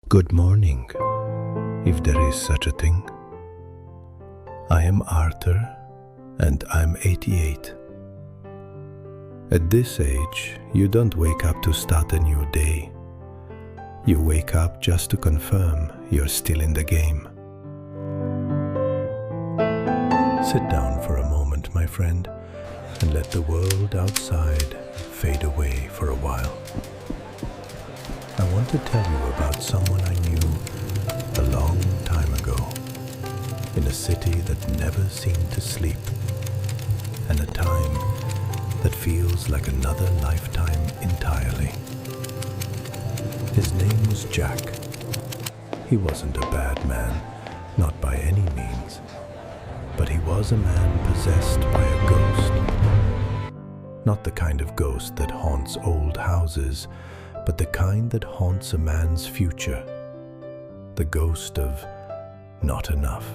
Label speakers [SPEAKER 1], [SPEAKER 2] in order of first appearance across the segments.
[SPEAKER 1] Good morning, if there is such a thing. I am Arthur, and I'm 88. At this age, you don't wake up to start a new day. You wake up just to confirm you're still in the game. Sit down for a moment, my friend, and let the world outside fade away for a while. I want to tell you about someone I knew a long time ago, in a city that never seemed to sleep, and a time that feels like another lifetime entirely. His name was Jack. He wasn't a bad man, not by any means, but he was a man possessed by a ghost. Not the kind of ghost that haunts old houses, but the kind that haunts a man's future. The ghost of not enough.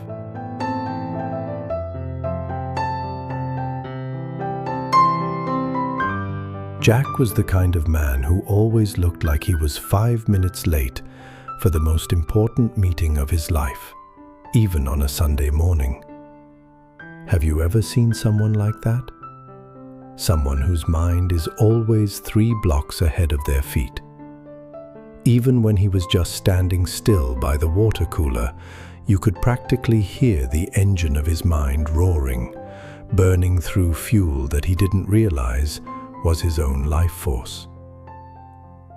[SPEAKER 1] Jack was the kind of man who always looked like he was 5 minutes late for the most important meeting of his life, even on a Sunday morning. Have you ever seen someone like that? Someone whose mind is always 3 blocks ahead of their feet. Even when he was just standing still by the water cooler, you could practically hear the engine of his mind roaring, burning through fuel that he didn't realize was his own life force.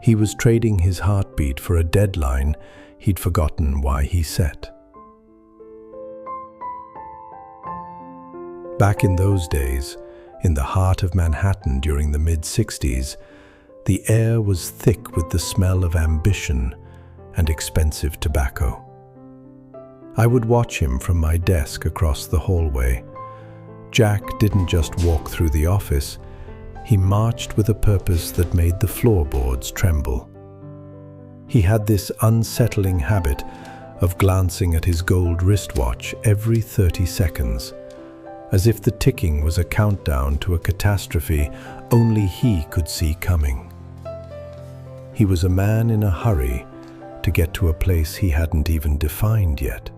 [SPEAKER 1] He was trading his heartbeat for a deadline he'd forgotten why he set. Back in those days, in the heart of Manhattan during the mid-60s, the air was thick with the smell of ambition and expensive tobacco. I would watch him from my desk across the hallway. Jack didn't just walk through the office, he marched with a purpose that made the floorboards tremble. He had this unsettling habit of glancing at his gold wristwatch every 30 seconds, as if the ticking was a countdown to a catastrophe only he could see coming. He was a man in a hurry to get to a place he hadn't even defined yet.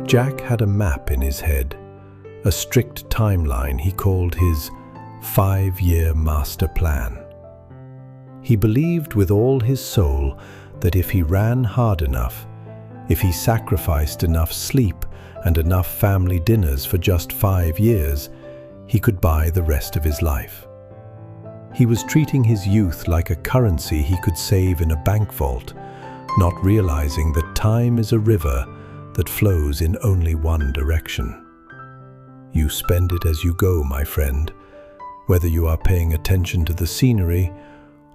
[SPEAKER 1] Jack had a map in his head, a strict timeline he called his 5-year master plan. He believed with all his soul that if he ran hard enough, if he sacrificed enough sleep and enough family dinners for just 5 years, he could buy the rest of his life. He was treating his youth like a currency he could save in a bank vault, not realizing that time is a river that flows in only one direction. You spend it as you go, my friend, whether you are paying attention to the scenery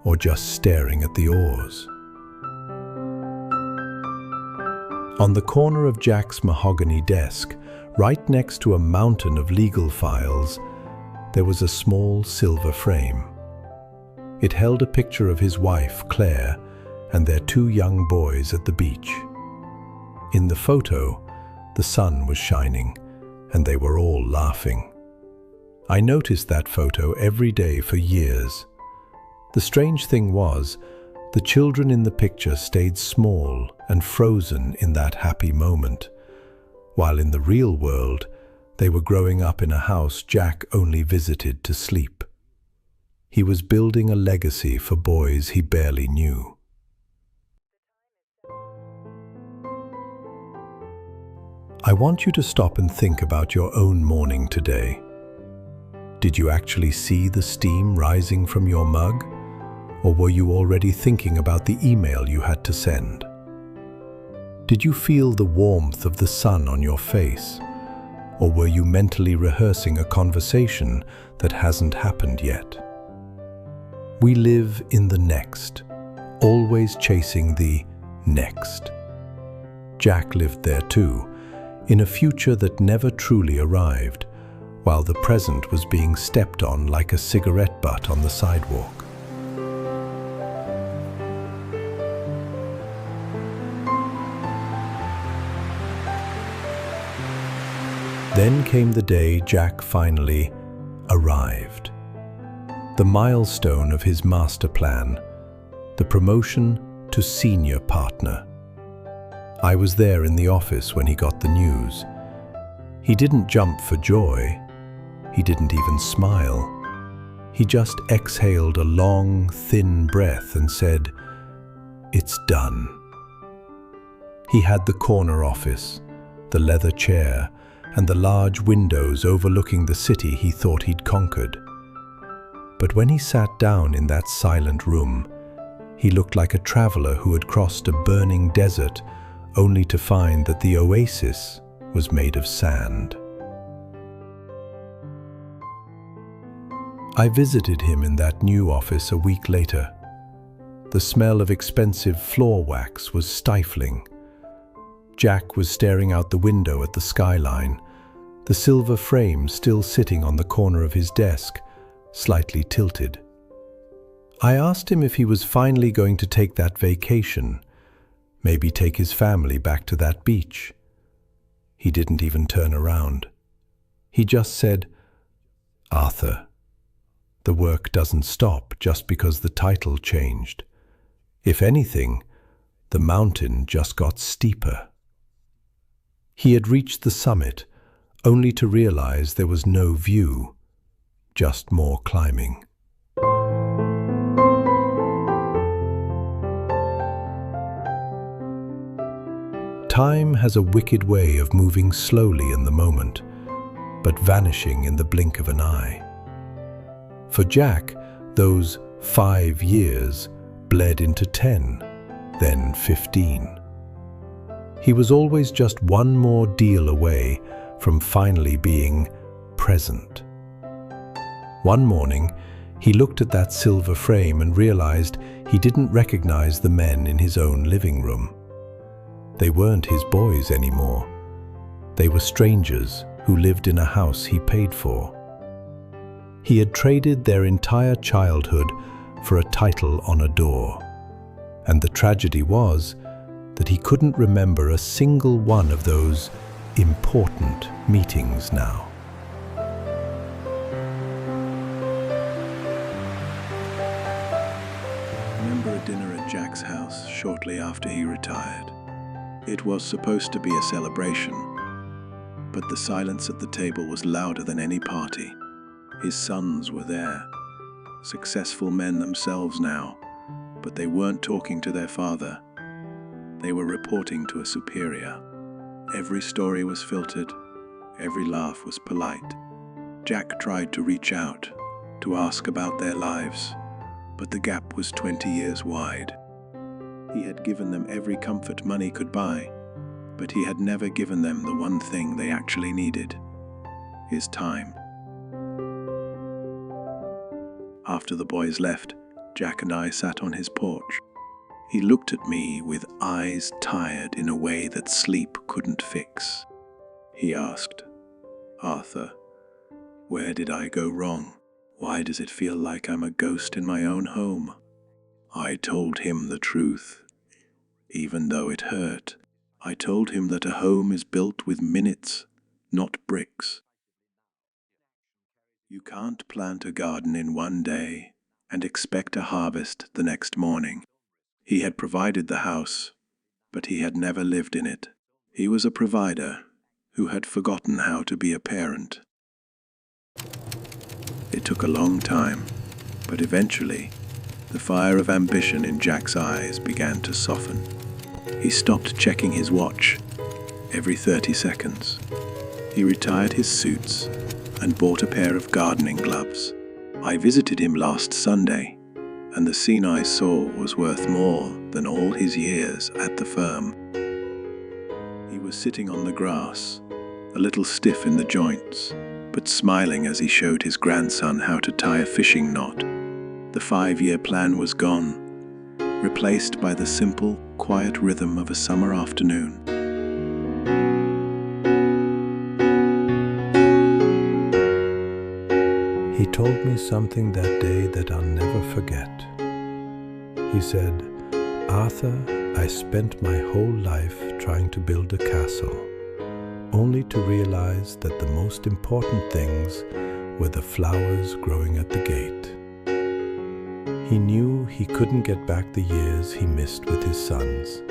[SPEAKER 1] or just staring at the oars. On the corner of Jack's mahogany desk, right next to a mountain of legal files, there was a small silver frame. It held a picture of his wife, Claire, and their 2 young boys at the beach. In the photo, the sun was shining, and they were all laughing. I noticed that photo every day for years. The strange thing was, the children in the picture stayed small and frozen in that happy moment, while in the real world, they were growing up in a house Jack only visited to sleep. He was building a legacy for boys he barely knew. I want you to stop and think about your own morning today. Did you actually see the steam rising from your mug? Or were you already thinking about the email you had to send? Did you feel the warmth of the sun on your face? Or were you mentally rehearsing a conversation that hasn't happened yet? We live in the next, always chasing the next. Jack lived there too, in a future that never truly arrived, while the present was being stepped on like a cigarette butt on the sidewalk. Then came the day Jack finally arrived. the milestone of his master plan, the promotion to senior partner. I was there in the office when he got the news. He didn't jump for joy. He didn't even smile. He just exhaled a long, thin breath and said, "It's done." He had the corner office, the leather chair, and the large windows overlooking the city he thought he'd conquered. But when he sat down in that silent room, he looked like a traveler who had crossed a burning desert only to find that the oasis was made of sand. I visited him in that new office a week later. The smell of expensive floor wax was stifling. Jack was staring out the window at the skyline, the silver frame still sitting on the corner of his desk, slightly tilted. I asked him if he was finally going to take that vacation, maybe take his family back to that beach. He didn't even turn around. He just said, "Arthur, the work doesn't stop just because the title changed. If anything, the mountain just got steeper." He had reached the summit, only to realize there was no view, just more climbing. Time has a wicked way of moving slowly in the moment, but vanishing in the blink of an eye. For Jack, those 5 years bled into 10, then 15. He was always just one more deal away from finally being present. One morning, he looked at that silver frame and realized he didn't recognize the men in his own living room. They weren't his boys anymore. They were strangers who lived in a house he paid for. He had traded their entire childhood for a title on a door. And the tragedy was that he couldn't remember a single one of those important meetings now.
[SPEAKER 2] I remember a dinner at Jack's house shortly after he retired. It was supposed to be a celebration, but the silence at the table was louder than any party. His sons were there, successful men themselves now, but they weren't talking to their father. They were reporting to a superior. Every story was filtered, every laugh was polite. Jack tried to reach out, to ask about their lives, but the gap was 20 years wide. He had given them every comfort money could buy, but he had never given them the one thing they actually needed: his time. After the boys left, Jack and I sat on his porch. He looked at me with eyes tired in a way that sleep couldn't fix. He asked, "Arthur, where did I go wrong? Why does it feel like I'm a ghost in my own home?" I told him the truth, even though it hurt. I told him that a home is built with minutes, not bricks. You can't plant a garden in one day and expect a harvest the next morning. He had provided the house, but he had never lived in it. He was a provider who had forgotten how to be a parent. It took a long time, but eventually, the fire of ambition in Jack's eyes began to soften. He stopped checking his watch every 30 seconds. He retired his suits and bought a pair of gardening gloves. I visited him last Sunday, and the scene I saw was worth more than all his years at the firm. He was sitting on the grass, a little stiff in the joints, but smiling as he showed his grandson how to tie a fishing knot. The 5-year plan was gone, replaced by the simple, quiet rhythm of a summer afternoon.
[SPEAKER 1] He told me something that day that I'll never forget. He said, "Arthur, I spent my whole life trying to build a castle, only to realize that the most important things were the flowers growing at the gate." He knew he couldn't get back the years he missed with his sons,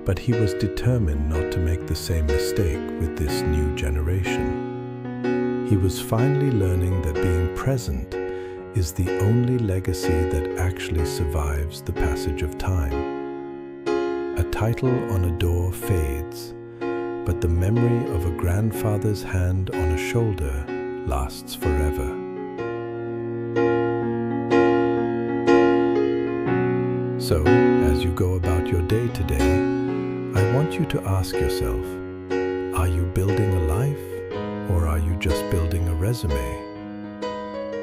[SPEAKER 1] but he was determined not to make the same mistake with this new generation. He was finally learning that being present is the only legacy that actually survives the passage of time. A title on a door fades, but the memory of a grandfather's hand on a shoulder lasts forever. So, as you go about your day today, I want you to ask yourself, are you building a life, or are you just building a resume?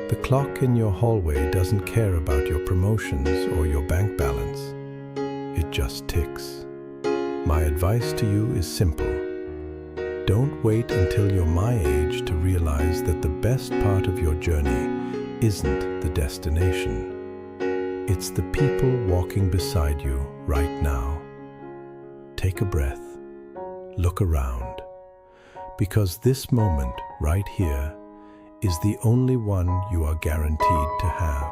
[SPEAKER 1] The clock in your hallway doesn't care about your promotions or your bank balance. It just ticks. My advice to you is simple. Don't wait until you're my age to realize that the best part of your journey isn't the destination. It's the people walking beside you right now. Take a breath. Look around. Because this moment right here is the only one you are guaranteed to have.